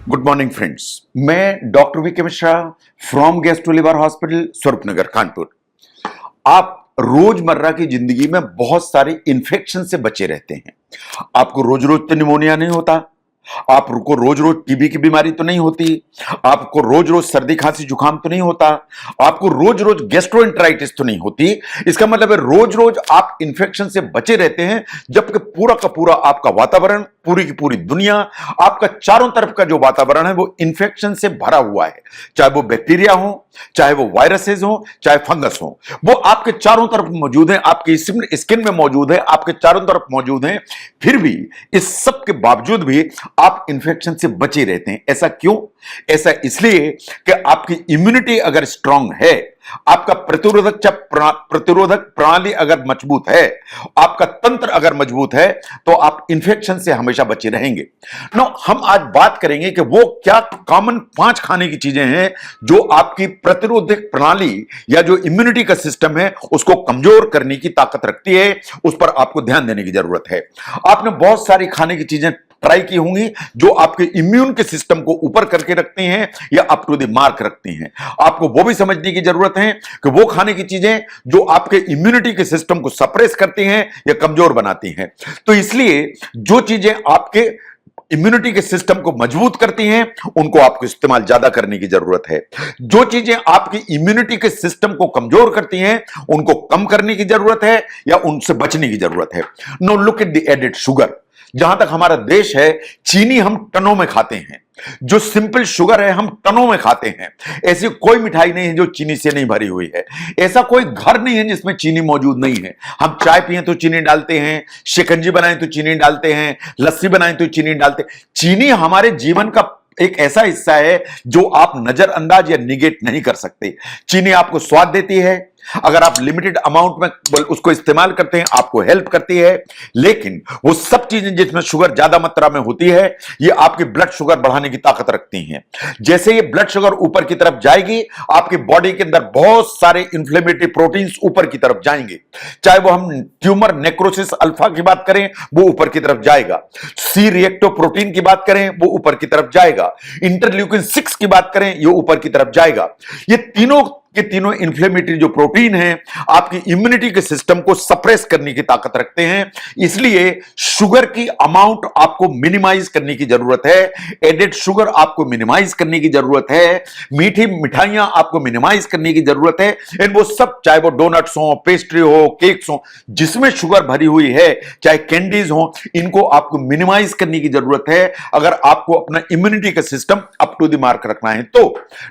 Good morning friends. मैं doctor V K Mishra from gastro liver hospital Swaroopnagar Kanpur. आप रोजमर्रा की जिंदगी में बहुत सारे इन्फेक्शन से बचे रहते हैं। आपको रोज रोज तो निमोनिया नहीं होता, आपको रोज रोज टीबी की बीमारी तो नहीं होती, आपको रोज रोज सर्दी खांसी जुकाम तो नहीं होता, आपको रोज रोज गैस्ट्रोएंटेराइटिस तो नहीं होती। इसका मतलब है रोज रोज आप इन्फेक्शन से बचे रहते हैं, जबकि पूरा का पूरा आपका वातावरण, पूरी की पूरी दुनिया, आपका चारों तरफ का जो वातावरण है वो इन्फेक्शन से भरा हुआ है। चाहे वो बैक्टीरिया हो, चाहे वो वायरसेस हो, चाहे फंगस हो, वो आपके चारों तरफ मौजूद है, आपकी स्किन में मौजूद है, आपके चारों तरफ मौजूद है। फिर भी इस सब के बावजूद भी आप इन्फेक्शन से बचे रहते हैं। ऐसा क्यों? ऐसा इसलिए कि आपकी इम्यूनिटी अगर स्ट्रांग है, आपका प्रतिरोधक प्रणाली अगर मजबूत है, आपका तंत्र अगर मजबूत है, तो आप इन्फेक्शन से हमेशा बचे रहेंगे। नो, हम आज बात करेंगे कि वो क्या कॉमन 5 खाने की चीजें हैं जो आपकी प्रतिरोधक प्रणाली या जो इम्यूनिटी का सिस्टम है उसको कमजोर करने की ताकत रखती है। उस पर आपको ध्यान देने की जरूरत है। आपने बहुत सारी खाने की चीजें ट्राई की होंगी जो आपके इम्यून के सिस्टम को ऊपर करके रखती हैं या अप टू द मार्क रखती हैं। आपको वो भी समझने की जरूरत है कि वो खाने की चीजें जो आपके इम्यूनिटी के सिस्टम को सप्रेस करती हैं या कमजोर बनाती हैं। तो इसलिए जो चीजें आपके इम्यूनिटी के सिस्टम को मजबूत करती हैं उनको आपको इस्तेमाल ज्यादा करने की जरूरत है। जो चीजें आपकी इम्यूनिटी के सिस्टम को कमजोर करती हैं उनको कम करने की जरूरत है या उनसे बचने की जरूरत है। No look at the added sugar. जहां तक हमारा देश है, चीनी हम टनों में खाते हैं, जो सिंपल शुगर है हम टनों में खाते हैं। ऐसी कोई मिठाई नहीं है जो चीनी से नहीं भरी हुई है। ऐसा कोई घर नहीं है जिसमें चीनी मौजूद नहीं है। हम चाय पिए तो चीनी डालते हैं, शिकंजी बनाएं तो चीनी डालते हैं, लस्सी बनाएं तो चीनी डालते हैं। चीनी हमारे जीवन का एक ऐसा हिस्सा है जो आप नजरअंदाज या निगेट नहीं कर सकते। चीनी आपको स्वाद देती है, अगर आप लिमिटेड अमाउंट में उसको इस्तेमाल करते हैं आपको हेल्प करती है, लेकिन वो सब चीजें जिसमें शुगर ज्यादा मात्रा में होती है ये आपकी ब्लड शुगर बढ़ाने की ताकत रखती हैं। जैसे ये ब्लड शुगर ऊपर की तरफ जाएगी, आपकी बॉडी के अंदर बहुत सारे इंफ्लेमेटरी प्रोटीन्स ऊपर की तरफ जाएंगे। चाहे वो हम ट्यूमर नेक्रोसिस अल्फा की बात करें वो ऊपर की तरफ जाएगा, सी रिएक्टिव प्रोटीन की बात करें वो ऊपर की तरफ जाएगा, इंटरल्यूकिन 6 की बात करें ये ऊपर की तरफ जाएगा। ये तीनों के तीनों इन्फ्लेमेटरी जो प्रोटीन हैं आपकी इम्यूनिटी के सिस्टम को सप्रेस करने की ताकत रखते हैं। इसलिए शुगर की अमाउंट आपको मिनिमाइज करने की जरूरत है, एडेड शुगर आपको मिनिमाइज करने की जरूरत है, मीठी मिठाइयां आपको मिनिमाइज करने की जरूरत है। इन वो सब, चाहे वो डोनट्स हो, पेस्ट्री हो, केक्स हो, जिसमें शुगर भरी हुई है, चाहे कैंडीज हो, इनको आपको मिनिमाइज करने की जरूरत है अगर आपको अपना इम्यूनिटी का system up to the mark रखना है। तो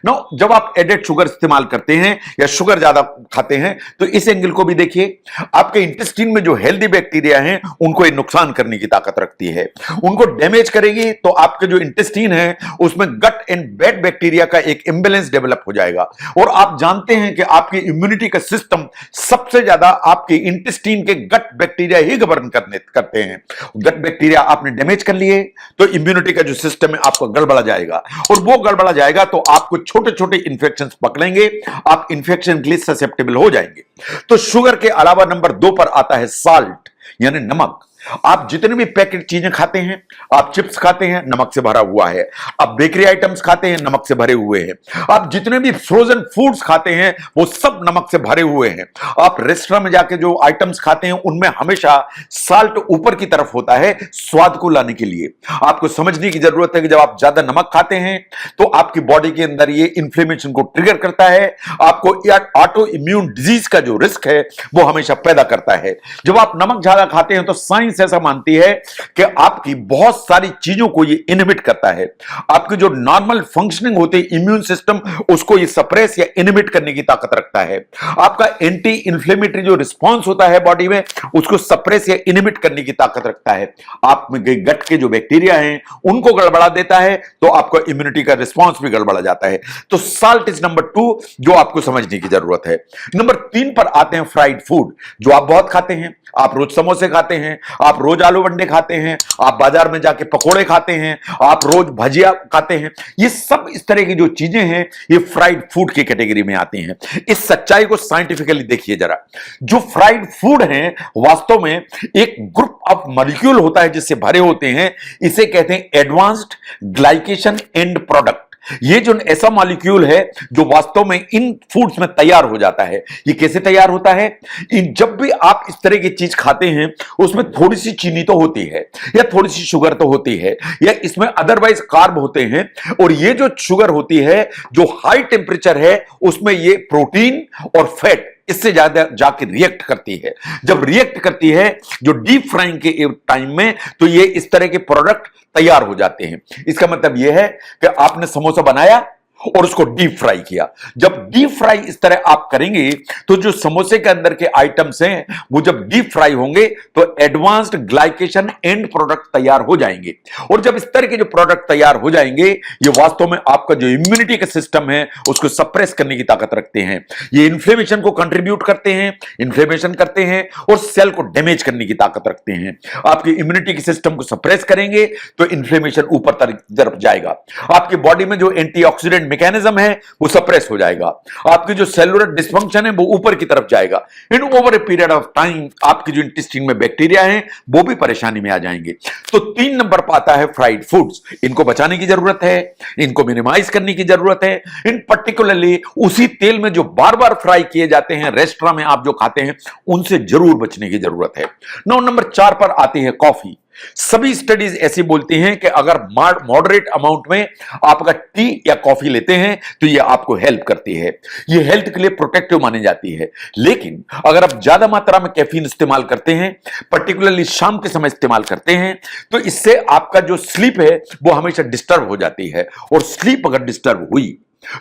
नो, जब आप एडेड शुगर इस्तेमाल करते हैं या शुगर ज्यादा खाते हैं तो इस एंगल को भी देखिए। आपके इंटेस्टाइन में जो हेल्दी बैक्टीरिया हैं उनको ये नुकसान करने की ताकत रखती है, उनको डैमेज करेगी तो आपके जो इंटेस्टाइन है उसमें गट एंड बैड बैक्टीरिया का एक इंबैलेंस डेवलप हो जाएगा। और आप जानते हैं कि आपकी इम्यूनिटी का सिस्टम सबसे ज्यादा आपके इंटेस्टाइन के गट बैक्टीरिया ही गवर्न करते हैं। गट बैक्टीरिया आपने डैमेज कर लिए तो इम्यूनिटी का जो सिस्टम है आपको गड़बड़ा जाएगा, और वो गड़बड़ा जाएगा तो आपको छोटे छोटे इंफेक्शन पकड़ेंगे, आप इंफेक्शन के लिए ससेप्टेबल हो जाएंगे। तो शुगर के अलावा नंबर 2 पर आता है साल्ट यानी नमक। आप जितने भी पैकेट चीजें खाते हैं, आप चिप्स खाते हैं नमक से भरा हुआ है, आप बेकरी आइटम्स खाते हैं नमक से भरे हुए हैं, आप जितने भी फ्रोजन फूड्स खाते हैं वो सब नमक से भरे हुए हैं, आप रेस्टोरेंट में जाके जो आइटम्स खाते हैं उनमें हमेशा साल्ट ऊपर की तरफ होता है स्वाद को लाने के लिए। आपको समझने की जरूरत है कि जब आप ज्यादा नमक खाते हैं तो आपकी बॉडी के अंदर ये इंफ्लेमेशन को ट्रिगर करता है, आपको ऑटो इम्यून डिजीज का जो रिस्क है वो हमेशा पैदा करता है। जब आप नमक ज्यादा खाते हैं तो साइंस ऐसा मानती है कि आपकी बहुत सारी चीजों को ये इनहिबिट करता है। आपकी जो नॉर्मल फंक्शनिंग होती है इम्यून सिस्टम उसको ये सप्रेस या इनहिबिट करने की ताकत रखता है। आपका एंटी इंफ्लेमेटरी जो रिस्पांस होता है बॉडी में उसको सप्रेस या इनहिबिट करने की ताकत रखता है। आप में गट के जो बैक्टीरिया हैं उनको गड़बड़ा देता है तो आपका इम्यूनिटी का रिस्पांस भी गड़बड़ा जाता है। तो साल्ट इज नंबर 2 जो आपको समझने की जरूरत है। नंबर 3 पर आते हैं फ्राइड फूड, जो आप बहुत खाते हैं। आप रोज समोसे खाते हैं, आप रोज आलू बंडे खाते हैं, आप बाजार में जाके पकोड़े खाते हैं, आप रोज भजिया खाते हैं, ये सब इस तरह की जो चीजें हैं ये फ्राइड फूड की कैटेगरी में आती हैं। इस सच्चाई को साइंटिफिकली देखिए जरा, जो फ्राइड फूड है वास्तव में एक ग्रुप ऑफ मॉलिक्यूल होता है जिससे भरे होते हैं, इसे कहते हैं एडवांस्ड ग्लाइकेशन एंड प्रोडक्ट। ये जो ऐसा मॉलिक्यूल है जो वास्तव में इन फूड्स में तैयार हो जाता है। ये कैसे तैयार होता है? जब भी आप इस तरह की चीज खाते हैं उसमें थोड़ी सी चीनी तो होती है या थोड़ी सी शुगर तो होती है या इसमें अदरवाइज कार्ब होते हैं, और ये जो शुगर होती है जो हाई टेम्परेचर है उसमें ये प्रोटीन और फैट इससे ज्यादा जाके रिएक्ट करती है। जब रिएक्ट करती है जो डीप फ्राइंग के टाइम में, तो ये इस तरह के प्रोडक्ट तैयार हो जाते हैं। इसका मतलब यह है कि आपने समोसा बनाया और उसको डीप फ्राई किया। जब डीप फ्राई इस तरह आप करेंगे तो जो समोसे के अंदर के आइटम्स हैं वो जब डीप फ्राई होंगे तो एडवांस्ड ग्लाइकेशन एंड प्रोडक्ट तैयार हो जाएंगे, और जब इस तरह के जो प्रोडक्ट तैयार हो जाएंगे ये वास्तव में आपका जो इम्यूनिटी का सिस्टम है उसको सप्रेस करने की ताकत रखते हैं। ये इन्फ्लेमेशन को कंट्रीब्यूट करते हैं, इन्फ्लेमेशन करते हैं और सेल को डैमेज करने की ताकत रखते हैं। आपकी इम्यूनिटी के सिस्टम को सप्रेस करेंगे तो इन्फ्लेमेशन ऊपर तरफ जाएगा, आपकी बॉडी में जो एंटीऑक्सीडेंट मैकेनिज्म है वो सप्रेस हो जाएगा, आपकी जो सेलुलर डिस्फंक्शन है वो ऊपर की तरफ जाएगा। इन over a period of time आपकी जो इंटेस्टाइन में बैक्टीरिया है वो भी परेशानी में आ जाएंगे। तो 3 नंबर पर आता है फ्राइड फूड्स। इनको बचाने की जरूरत है, इनको मिनिमाइज करने की जरूरत है। इन पर्टिकुलरली उसी तेल में जो बार बार फ्राई किए जाते हैं रेस्टोरेंट में आप जो खाते हैं उनसे जरूर बचने की जरूरत है। 9 नंबर 4 पर आती है कॉफी। सभी स्टडीज ऐसी बोलती हैं कि अगर मॉडरेट अमाउंट में आपका टी या कॉफी लेते हैं तो ये आपको हेल्प करती है, ये हेल्थ के लिए प्रोटेक्टिव मानी जाती है। लेकिन अगर आप ज्यादा मात्रा में कैफीन इस्तेमाल करते हैं, पर्टिकुलरली शाम के समय इस्तेमाल करते हैं, तो इससे आपका जो स्लीप है वो हमेशा डिस्टर्ब हो जाती है, और स्लीप अगर डिस्टर्ब हुई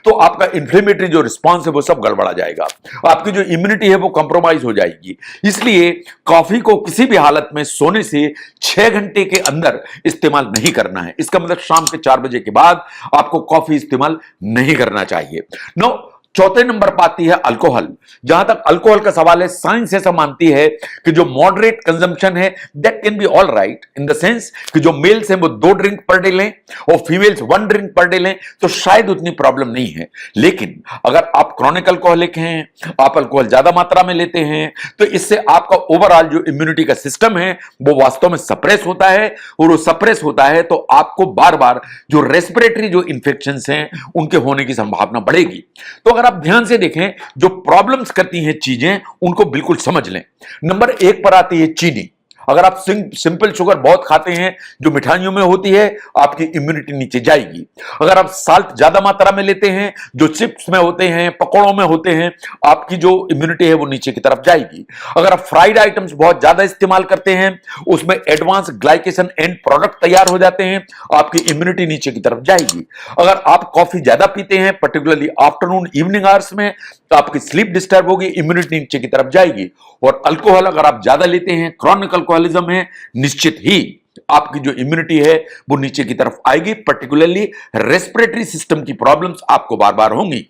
तो आपका इन्फ्लेमेटरी जो रिस्पांस है वो सब गड़बड़ा जाएगा, आपकी जो इम्यूनिटी है वो कंप्रोमाइज हो जाएगी। इसलिए कॉफी को किसी भी हालत में सोने से 6 घंटे के अंदर इस्तेमाल नहीं करना है। इसका मतलब शाम के 4 बजे के बाद आपको कॉफी इस्तेमाल नहीं करना चाहिए। नो, चौथे नंबर पर आती है अल्कोहल। जहां तक अल्कोहल का सवाल है, साइंस ऐसा मानती है कि जो मॉडरेट कंजम्पशन है that can be all right, in the sense कि जो मेल्स हैं वो 2 ड्रिंक पर डे लें और फीमेल्स 1 ड्रिंक पर डे लें तो शायद उतनी प्रॉब्लम नहीं है। लेकिन अगर आप क्रॉनिक अल्कोहलिक हैं, आप अल्कोहल ज्यादा मात्रा में लेते हैं, तो इससे आपका ओवरऑल जो इम्यूनिटी का सिस्टम है वो वास्तव में सप्रेस होता है, और वो सप्रेस होता है तो आपको बार बार जो रेस्पिरेटरी जो इंफेक्शन हैं उनके होने की संभावना बढ़ेगी। तो अगर आप ध्यान से देखें जो प्रॉब्लम्स करती हैं चीजें उनको बिल्कुल समझ लें। नंबर 1 पर आती है चीनी। अगर आप सिंपल शुगर बहुत खाते हैं जो मिठाइयों में होती है आपकी इम्यूनिटी नीचे जाएगी। अगर आप साल्ट ज्यादा मात्रा में लेते हैं जो चिप्स में होते हैं, पकौड़ों में होते हैं, आपकी जो इम्यूनिटी है वो नीचे की तरफ जाएगी। अगर आप फ्राइड आइटम्स बहुत ज्यादा इस्तेमाल करते हैं उसमें एडवांस ग्लाइकेशन एंड प्रोडक्ट तैयार हो जाते हैं, आपकी इम्यूनिटी नीचे की तरफ जाएगी। अगर आप कॉफी ज्यादा पीते हैं पर्टिकुलरली आफ्टरनून इवनिंग आवर्स में तो आपकी स्लीप डिस्टर्ब होगी, इम्यूनिटी नीचे की तरफ जाएगी। और अल्कोहल अगर आप ज्यादा लेते हैं, क्रॉनिक अल्कोहलिज्म है, निश्चित ही आपकी जो इम्यूनिटी है वो नीचे की तरफ आएगी, पर्टिकुलरली रेस्पिरेटरी सिस्टम की प्रॉब्लम्स आपको बार बार होंगी।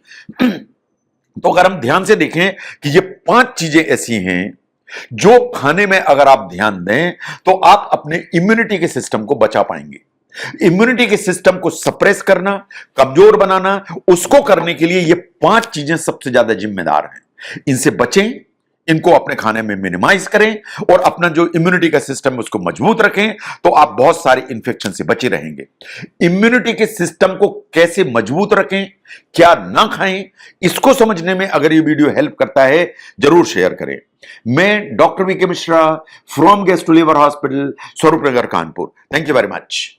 तो अगर हम ध्यान से देखें कि ये 5 चीजें ऐसी हैं जो खाने में अगर आप ध्यान दें तो आप अपने इम्यूनिटी के सिस्टम को बचा पाएंगे। इम्यूनिटी के सिस्टम को सप्रेस करना, कमजोर बनाना, उसको करने के लिए ये 5 चीजें सबसे ज्यादा जिम्मेदार हैं। इनसे बचें, इनको अपने खाने में मिनिमाइज करें और अपना जो इम्यूनिटी का सिस्टम है उसको मजबूत रखें तो आप बहुत सारे इंफेक्शन से बचे रहेंगे। इम्यूनिटी के सिस्टम को कैसे मजबूत रखें, क्या ना खाएं, इसको समझने में अगर ये वीडियो हेल्प करता है जरूर शेयर करें। मैं doctor V K Mishra from gastro liver hospital, Swaroop Nagar, Kanpur. Thank you very much.